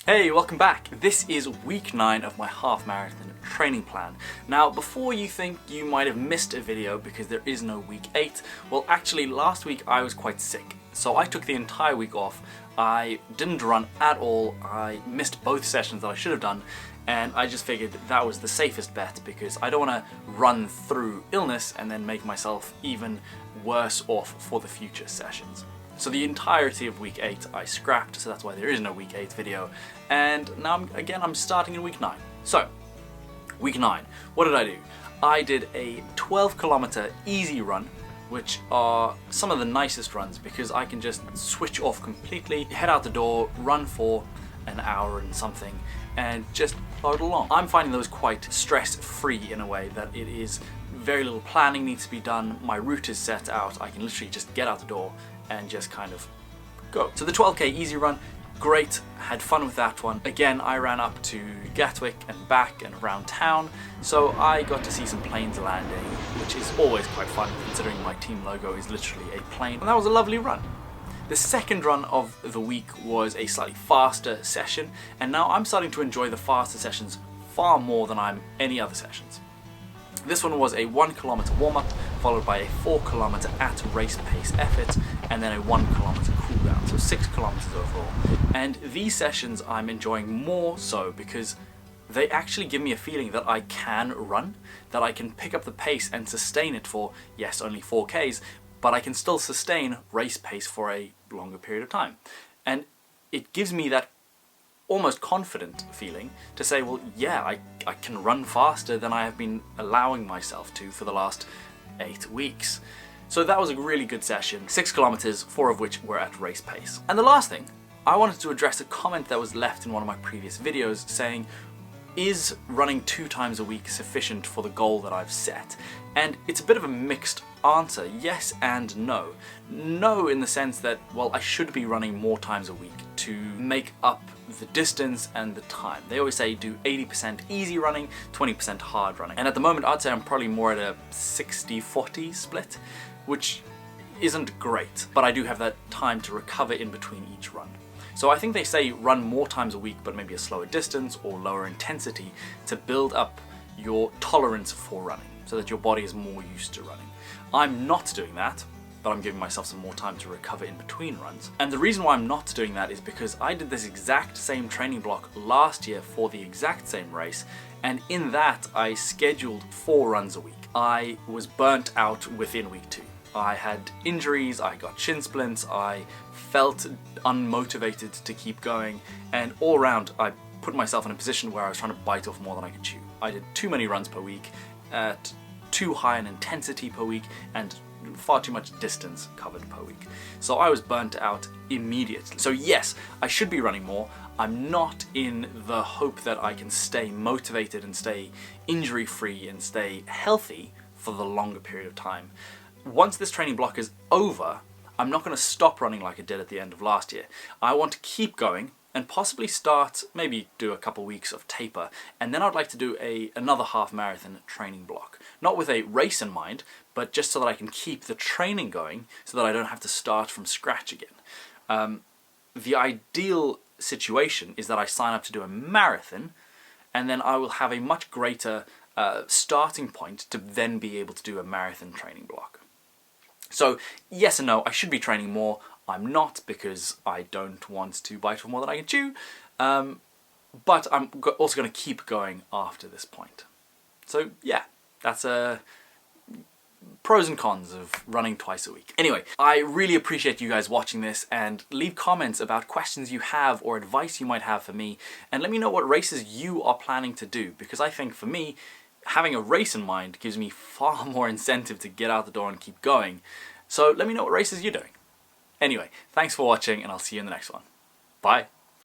Hey, welcome back. This is week 9 of my half marathon training plan. Now, before you think you might have missed a video because there is no week 8, well actually last week I was quite sick. So I took the entire week off. I didn't run at all. I missed both sessions that I should have done, and I just figured that was the safest bet because I don't want to run through illness and then make myself even worse off for the future sessions. So the entirety of week 8 I scrapped, so that's why there is no week 8 video. And now I'm starting in week 9. So, week 9, what did I do? I did a 12-kilometer easy run, which are some of the nicest runs because I can just switch off completely, head out the door, run for an hour and something, and just plod along. I'm finding those quite stress-free in a way that it is very little planning needs to be done. My route is set out. I can literally just get out the door and just kind of go. So the 12k easy run, great, had fun with that one. Again, I ran up to Gatwick and back and around town, so I got to see some planes landing, which is always quite fun considering my team logo is literally a plane, and that was a lovely run. The second run of the week was a slightly faster session, and now I'm starting to enjoy the faster sessions far more than I'm any other sessions. This one was a 1-kilometer warm-up, followed by a 4-kilometer at race pace effort, and then a 1-kilometer cool down, so 6 kilometers overall. And these sessions I'm enjoying more so because they actually give me a feeling that I can run, that I can pick up the pace and sustain it for, yes, only 4Ks, but I can still sustain race pace for a longer period of time. And it gives me that almost confident feeling to say, well, yeah, I can run faster than I have been allowing myself to for the last 8 weeks. So that was a really good session, 6 kilometers, 4 of which were at race pace. And the last thing, I wanted to address a comment that was left in one of my previous videos saying, is running 2 times a week sufficient for the goal that I've set? And it's a bit of a mixed answer, yes and no. No in the sense that, well, I should be running more times a week to make up the distance and the time. They always say do 80% easy running, 20% hard running. And at the moment I'd say I'm probably more at a 60-40 split, which isn't great, but I do have that time to recover in between each run. So I think they say run more times a week but maybe a slower distance or lower intensity to build up your tolerance for running so that your body is more used to running. I'm not doing that, but I'm giving myself some more time to recover in between runs. And the reason why I'm not doing that is because I did this exact same training block last year for the exact same race, and in that I scheduled 4 runs a week. I was burnt out within week 2. I had injuries, I got shin splints, I felt unmotivated to keep going, and all around I put myself in a position where I was trying to bite off more than I could chew. I did too many runs per week, at too high an intensity per week, and far too much distance covered per week. So I was burnt out immediately. So yes, I should be running more. I'm not in the hope that I can stay motivated and stay injury-free and stay healthy for the longer period of time. Once this training block is over, I'm not going to stop running like I did at the end of last year. I want to keep going and possibly start, maybe do a couple weeks of taper, and then I'd like to do another half marathon training block. Not with a race in mind, but just so that I can keep the training going so that I don't have to start from scratch again. The ideal situation is that I sign up to do a marathon, and then I will have a much greater starting point to then be able to do a marathon training block. So yes and no, I should be training more. I'm not because I don't want to bite off more than I can chew, but I'm also going to keep going after this point. So yeah, that's pros and cons of running twice a week. Anyway, I really appreciate you guys watching this, and leave comments about questions you have or advice you might have for me, and let me know what races you are planning to do, because I think for me, having a race in mind gives me far more incentive to get out the door and keep going. So let me know what races you're doing. Anyway, thanks for watching, and I'll see you in the next one. Bye.